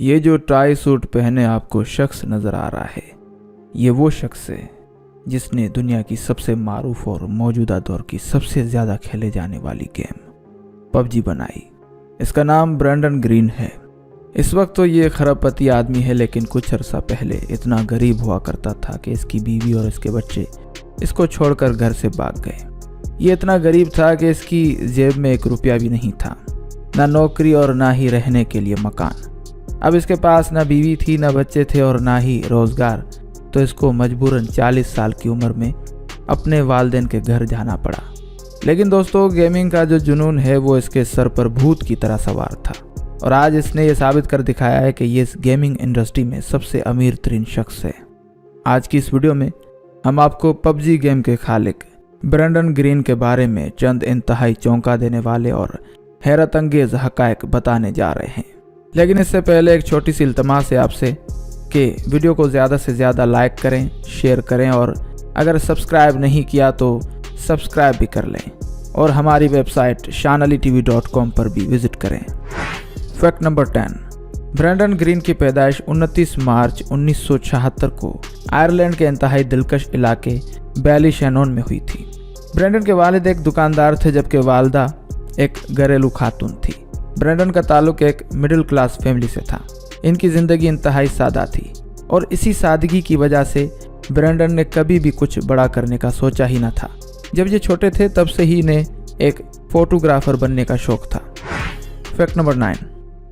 ये जो tie suit पहने आपको शख्स नज़र आ रहा है, ये वो शख्स है जिसने दुनिया की सबसे मारूफ और मौजूदा दौर की सबसे ज़्यादा खेले जाने वाली गेम पबजी बनाई। इसका नाम ब्रैंडन ग्रीन है। इस वक्त तो ये खरबपति आदमी है, लेकिन कुछ अरसा पहले इतना गरीब हुआ करता था कि इसकी बीवी और इसके बच्चे इसको छोड़कर घर से भाग गए। ये इतना गरीब था कि इसकी जेब में 1 रुपया भी नहीं था, ना नौकरी और ना ही रहने के लिए मकान। अब इसके पास ना बीवी थी, ना बच्चे थे और ना ही रोज़गार, तो इसको मजबूरन 40 साल की उम्र में अपने वालिदैन के घर जाना पड़ा। लेकिन दोस्तों, गेमिंग का जो जुनून है वो इसके सर पर भूत की तरह सवार था और आज इसने ये साबित कर दिखाया है कि ये इस गेमिंग इंडस्ट्री में सबसे अमीर तरीन शख्स है। आज की इस वीडियो में हम आपको पबजी गेम के खालिक ब्रैंडन ग्रीन के बारे में चंद इंतहाई चौंका देने वाले और हैरत अंगेज हकायक बताने जा रहे हैं। लेकिन इससे पहले एक छोटी सी इल्तमास है आपसे कि वीडियो को ज़्यादा से ज़्यादा लाइक करें, शेयर करें और अगर सब्सक्राइब नहीं किया तो सब्सक्राइब भी कर लें और हमारी वेबसाइट shanalitv.com पर भी विज़िट करें। Fact number 10। ब्रैंडन ग्रीन की पैदाइश 29 मार्च 1976 को आयरलैंड के इंतहाई दिलकश इलाके बैलीशैनोन में हुई थी। ब्रैंडन के वालिद एक दुकानदार थे जबकि वालदा एक घरेलू खातून थी। ब्रैंडन का ताल्लुक एक मिडिल क्लास फैमिली से था। इनकी ज़िंदगी इंतहाई सादा थी और इसी सादगी की वजह से ब्रैंडन ने कभी भी कुछ बड़ा करने का सोचा ही न था। जब ये छोटे थे तब से ही इन्हें एक फोटोग्राफर बनने का शौक था। Fact number 9।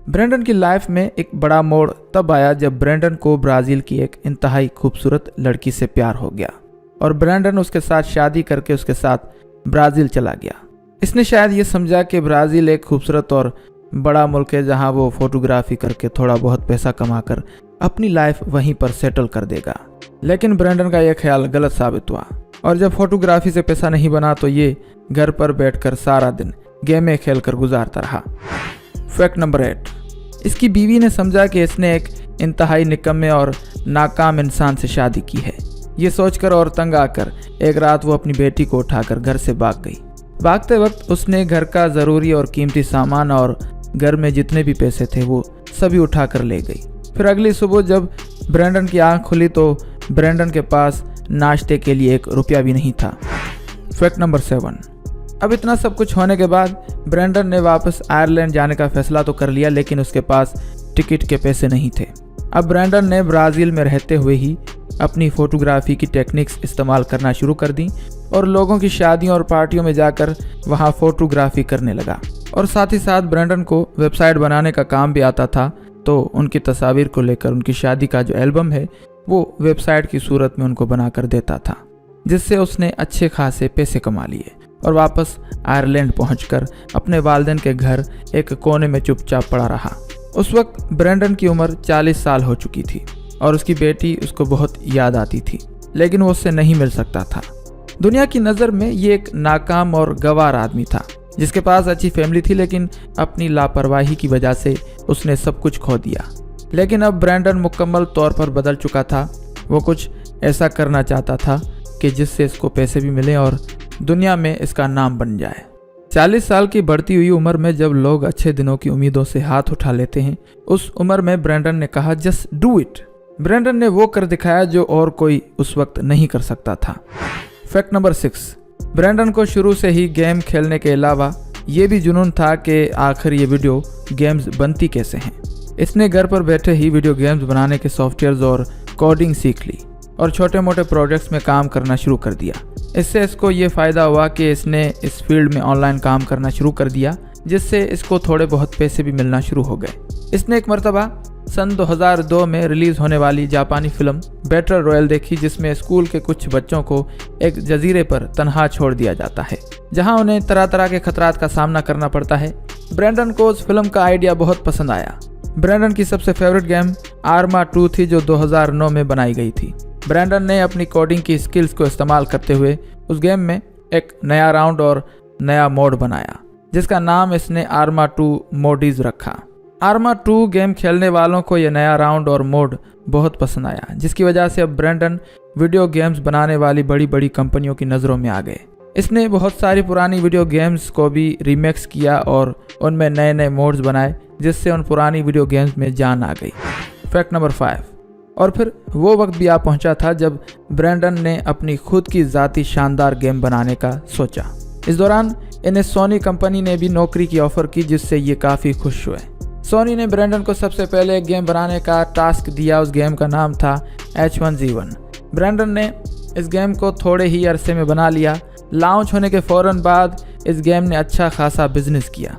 ब्रैंडन की लाइफ में एक बड़ा मोड़ तब आया जब ब्रैंडन को ब्राज़ील की एक इंतहाई खूबसूरत लड़की से प्यार हो गया और ब्रैंडन उसके साथ शादी करके उसके साथ ब्राज़ील चला गया। इसने शायद ये समझा कि ब्राज़ील एक खूबसूरत और बड़ा मुल्क है जहां वो फोटोग्राफी करके थोड़ा बहुत पैसा कमाकर अपनी लाइफ वहीं पर सेटल कर देगा। लेकिन ब्रैंडन का यह ख्याल गलत साबित हुआ और जब फोटोग्राफी से पैसा नहीं बना तो ये घर पर बैठकर सारा दिन गेमें खेलकर गुजारता रहा। Fact number 8। इसकी बीवी ने समझा कि इसने एक इंतहाई निकम्मे और नाकाम इंसान से शादी की है। ये सोचकर और तंग आकर एक रात वो अपनी बेटी को उठाकर घर से भाग गई। भागते वक्त उसने घर का ज़रूरी और कीमती सामान और घर में जितने भी पैसे थे वो सभी उठा कर ले गई। फिर अगली सुबह जब ब्रैंडन की आंख खुली तो ब्रैंडन के पास नाश्ते के लिए 1 रुपया भी नहीं था। Fact number 7। अब इतना सब कुछ होने के बाद ब्रैंडन ने वापस आयरलैंड जाने का फैसला तो कर लिया, लेकिन उसके पास टिकट के पैसे नहीं थे। अब ब्रैंडन ने ब्राज़ील में रहते हुए ही अपनी फ़ोटोग्राफी की टेक्निक्स इस्तेमाल करना शुरू कर दी और लोगों की शादियों और पार्टियों में जाकर वहां फ़ोटोग्राफी करने लगा। और साथ ही साथ ब्रैंडन को वेबसाइट बनाने का काम भी आता था, तो उनकी तस्वीर को लेकर उनकी शादी का जो एल्बम है वो वेबसाइट की सूरत में उनको बनाकर देता था, जिससे उसने अच्छे खासे पैसे कमा लिए और वापस आयरलैंड पहुंचकर अपने वालिदैन के घर एक कोने में चुपचाप पड़ा रहा। उस वक्त ब्रैंडन की उम्र 40 साल हो चुकी थी और उसकी बेटी उसको बहुत याद आती थी, लेकिन वो उससे नहीं मिल सकता था। दुनिया की नज़र में ये एक नाकाम और गवार आदमी था जिसके पास अच्छी फैमिली थी, लेकिन अपनी लापरवाही की वजह से उसने सब कुछ खो दिया। लेकिन अब ब्रैंडन मुकम्मल तौर पर बदल चुका था। वो कुछ ऐसा करना चाहता था कि जिससे इसको पैसे भी मिले और दुनिया में इसका नाम बन जाए। 40 साल की बढ़ती हुई उम्र में जब लोग अच्छे दिनों की उम्मीदों से हाथ उठा लेते हैं, उस उम्र में ब्रैंडन ने कहा जस्ट डू इट। ब्रैंडन ने वो कर दिखाया जो और कोई उस वक्त नहीं कर सकता था। Fact number 6। ब्रैंडन को शुरू से ही गेम खेलने के अलावा ये भी जुनून था कि आखिर ये वीडियो गेम्स बनती कैसे हैं। इसने घर पर बैठे ही वीडियो गेम्स बनाने के सॉफ्टवेयर्स और कोडिंग सीख ली और छोटे मोटे प्रोजेक्ट्स में काम करना शुरू कर दिया। इससे इसको ये फ़ायदा हुआ कि इसने इस फील्ड में ऑनलाइन काम करना शुरू कर दिया, जिससे इसको थोड़े बहुत पैसे भी मिलना शुरू हो गए। इसने एक मरतबा सन 2002 में रिलीज़ होने वाली जापानी फिल्म बैटल रॉयल देखी, जिसमें स्कूल के कुछ बच्चों को एक जजीरे पर तनहा छोड़ दिया जाता है जहां उन्हें तरह तरह के खतरात का सामना करना पड़ता है। ब्रैंडन को उस फिल्म का आइडिया बहुत पसंद आया। ब्रैंडन की सबसे फेवरेट गेम आर्मा 2 थी जो 2009 में बनाई गई थी। ब्रैंडन ने अपनी कोडिंग की स्किल्स को इस्तेमाल करते हुए उस गेम में एक नया राउंड और नया मोड बनाया, जिसका नाम इसने आर्मा 2 मोडीज रखा। आर्मा 2 गेम खेलने वालों को यह नया राउंड और मोड बहुत पसंद आया, जिसकी वजह से अब ब्रैंडन वीडियो गेम्स बनाने वाली बड़ी बड़ी कंपनियों की नज़रों में आ गए। इसने बहुत सारी पुरानी वीडियो गेम्स को भी रीमेक्स किया और उनमें नए नए मोड्स बनाए, जिससे उन पुरानी वीडियो गेम्स में जान आ गई। Fact number 5। और फिर वो वक्त भी आ पहुंचा था जब ब्रैंडन ने अपनी खुद की ज़ाती शानदार गेम बनाने का सोचा। इस दौरान इन्हें सोनी कंपनी ने भी नौकरी की ऑफर की, जिससे ये काफ़ी खुश हुए। सोनी ने ब्रैंडन को सबसे पहले एक गेम बनाने का टास्क दिया। उस गेम का नाम था H1Z1। ब्रैंडन ने इस गेम को थोड़े ही अरसे में बना लिया। लॉन्च होने के फ़ौरन बाद इस गेम ने अच्छा खासा बिजनेस किया।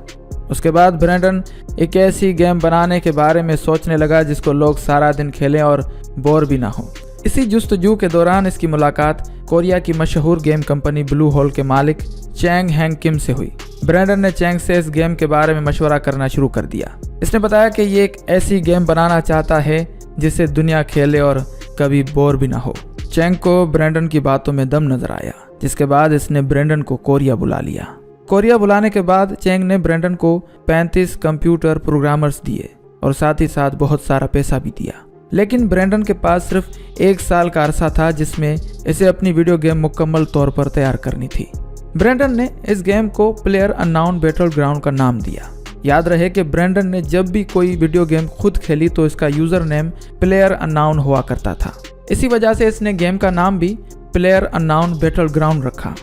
उसके बाद ब्रैंडन एक ऐसी गेम बनाने के बारे में सोचने लगा जिसको लोग सारा दिन खेलें और बोर भी ना हो। इसी जुस्तजू के दौरान इसकी मुलाकात कोरिया की मशहूर गेम कंपनी ब्लू होल के मालिक चैंग हैंग किम से हुई। ब्रैंडन ने चैंग से इस गेम के बारे में मशवरा करना शुरू कर दिया। इसने बताया कि ये एक ऐसी गेम बनाना चाहता है जिसे दुनिया खेले और कभी बोर भी ना हो। चैंग को ब्रैंडन की बातों में दम नजर आया, जिसके बाद इसने ब्रैंडन को कोरिया बुला लिया। कोरिया बुलाने के बाद चैंग ने ब्रैंडन को 35 कंप्यूटर प्रोग्रामर्स दिए और साथ ही साथ बहुत सारा पैसा भी दिया। लेकिन ब्रैंडन के पास सिर्फ 1 साल का अरसा था जिसमें इसे अपनी वीडियो गेम मुकम्मल तौर पर तैयार करनी थी। ब्रैंडन ने इस गेम को प्लेयर अननोन बैटलग्राउंड का नाम दिया। याद रहे कि ब्रैंडन ने जब भी कोई वीडियो गेम खुद खेली तो इसका यूजर नेम प्लेयर अननोन हुआ करता था। इसी वजह से इसने गेम का नाम भी प्लेयर अननोन बैटलग्राउंड रखा।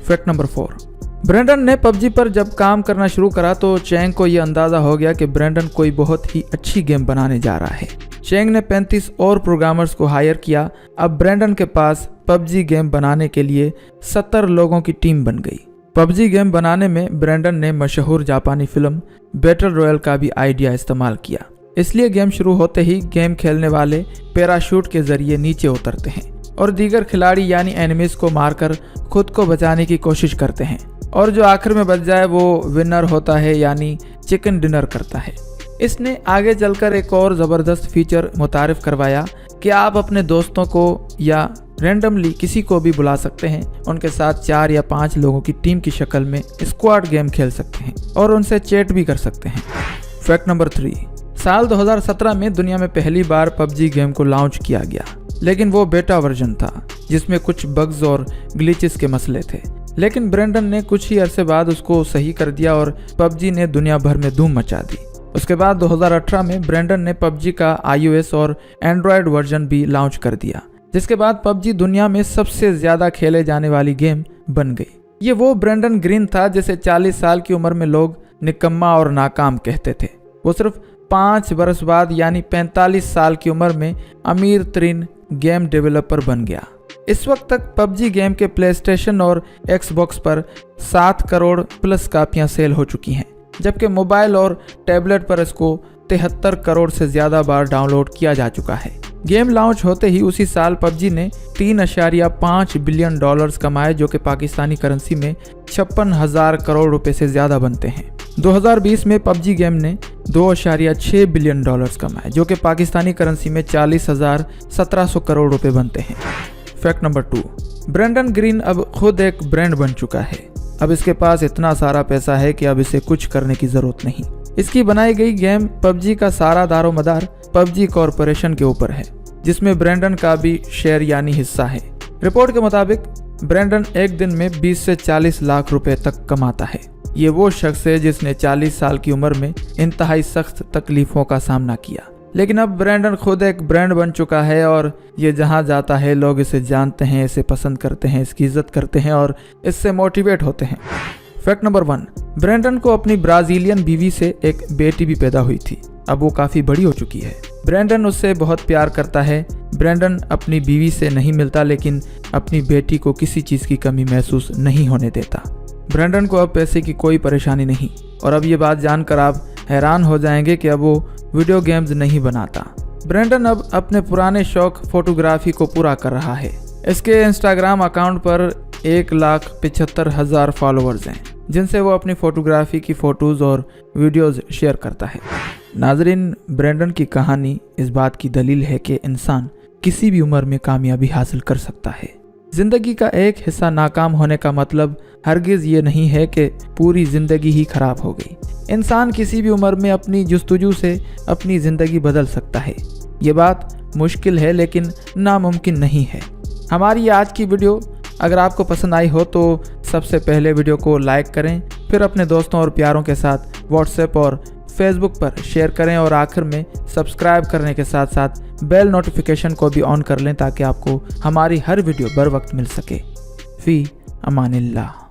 Fact number 4। ब्रैंडन ने पबजी पर जब काम करना शुरू करा तो चैंग को यह अंदाजा हो गया कि ब्रैंडन कोई बहुत ही अच्छी गेम बनाने जा रहा है। चैंग ने 35 और प्रोग्रामर्स को हायर किया। अब ब्रैंडन के पास पबजी गेम बनाने के लिए 70 लोगों की टीम बन गई। पबजी गेम बनाने में ब्रैंडन ने मशहूर जापानी फिल्म बैटल रॉयल का भी आइडिया इस्तेमाल किया। इसलिए गेम शुरू होते ही गेम खेलने वाले पैराशूट के जरिए नीचे उतरते हैं और दीगर खिलाड़ी यानी एनिमीज को मारकर खुद को बचाने की कोशिश करते हैं, और जो आखिर में बच जाए वो विनर होता है यानी चिकन डिनर करता है। इसने आगे चलकर एक और ज़बरदस्त फीचर मुतारिफ करवाया कि आप अपने दोस्तों को या रैंडमली किसी को भी बुला सकते हैं। उनके साथ 4 या 5 लोगों की टीम की शक्ल में स्क्वाड गेम खेल सकते हैं और उनसे चैट भी कर सकते हैं। Fact number 3। साल 2017 में दुनिया में पहली बार पबजी गेम को लॉन्च किया गया, लेकिन वो बेटा वर्जन था जिसमें कुछ बग्स और ग्लिचेस के मसले थे। लेकिन ब्रैंडन ने कुछ ही अरसे बाद उसको सही कर दिया और पबजी ने दुनिया भर में धूम मचा दी। उसके बाद 2018 में ब्रैंडन ने पबजी का iOS और एंड्रॉयड वर्जन भी लॉन्च कर दिया, जिसके बाद पबजी दुनिया में सबसे ज्यादा खेले जाने वाली गेम बन गई। ये वो ब्रैंडन ग्रीन था जिसे 40 साल की उम्र में लोग निकम्मा और नाकाम कहते थे। वो सिर्फ 5 बरस बाद यानी 45 साल की उम्र में अमीर तरीन गेम डेवलपर बन गया। इस वक्त तक पबजी गेम के प्लेस्टेशन और एक्सबॉक्स पर 7 करोड़ प्लस कापियां सेल हो चुकी हैं, जबकि मोबाइल और टैबलेट पर इसको 73 करोड़ से ज़्यादा बार डाउनलोड किया जा चुका है। गेम लॉन्च होते ही उसी साल पबजी ने $3.5 बिलियन कमाए, जो कि पाकिस्तानी करेंसी में 56,000 करोड़ रुपए से ज़्यादा बनते हैं। 2020 में पबजी गेम ने $2.6 बिलियन कमाए, जो कि पाकिस्तानी करेंसी में 40,1700 करोड़ रुपए बनते हैं। Fact number 2। ब्रैंडन ग्रीन अब खुद एक ब्रांड बन चुका है। अब इसके पास इतना सारा पैसा है कि अब इसे कुछ करने की जरूरत नहीं। इसकी बनाई गई गेम पबजी का सारा दारोमदार पबजी कॉरपोरेशन के ऊपर है, जिसमें ब्रैंडन का भी शेयर यानी हिस्सा है। रिपोर्ट के मुताबिक ब्रैंडन एक दिन में 20 से 40 लाख रुपए तक कमाता है। ये वो शख्स है जिसने 40 साल की उम्र में इंतहाई सख्त तकलीफों का सामना किया, लेकिन अब ब्रैंडन खुद एक ब्रांड बन चुका है और ये जहाँ जाता है लोग इसे जानते हैं, इसे पसंद करते हैं, इसकी इज्जत करते हैं और इससे मोटिवेट होते हैं। Fact number 1। ब्रैंडन को अपनी ब्राजीलियन बीवी से एक बेटी भी पैदा हुई थी। अब वो काफ़ी बड़ी हो चुकी है। ब्रैंडन उससे बहुत प्यार करता है। ब्रैंडन अपनी बीवी से नहीं मिलता, लेकिन अपनी बेटी को किसी चीज़ की कमी महसूस नहीं होने देता। ब्रैंडन को अब पैसे की कोई परेशानी नहीं, और अब ये बात जानकर आप हैरान हो जाएंगे कि अब वो वीडियो गेम्स नहीं बनाता। ब्रैंडन अब अपने पुराने शौक फोटोग्राफी को पूरा कर रहा है। इसके इंस्टाग्राम अकाउंट पर 1,75,000 फॉलोअर्स हैं, जिनसे वो अपनी फोटोग्राफी की फ़ोटोज़ और वीडियोज़ शेयर करता है। नाजरीन, ब्रैंडन की कहानी इस बात की दलील है कि इंसान किसी भी उम्र में कामयाबी हासिल कर सकता है। ज़िंदगी का एक हिस्सा नाकाम होने का मतलब हरगिज़ ये नहीं है कि पूरी ज़िंदगी ही खराब हो गई। इंसान किसी भी उम्र में अपनी जुस्तजू से अपनी ज़िंदगी बदल सकता है। ये बात मुश्किल है लेकिन नामुमकिन नहीं है। हमारी आज की वीडियो अगर आपको पसंद आई हो तो सबसे पहले वीडियो को लाइक करें, फिर अपने दोस्तों और प्यारों के साथ व्हाट्सएप और फेसबुक पर शेयर करें और आखिर में सब्सक्राइब करने के साथ साथ बेल नोटिफिकेशन को भी ऑन कर लें ताकि आपको हमारी हर वीडियो बर वक्त मिल सके। फी अमानिल्लाह।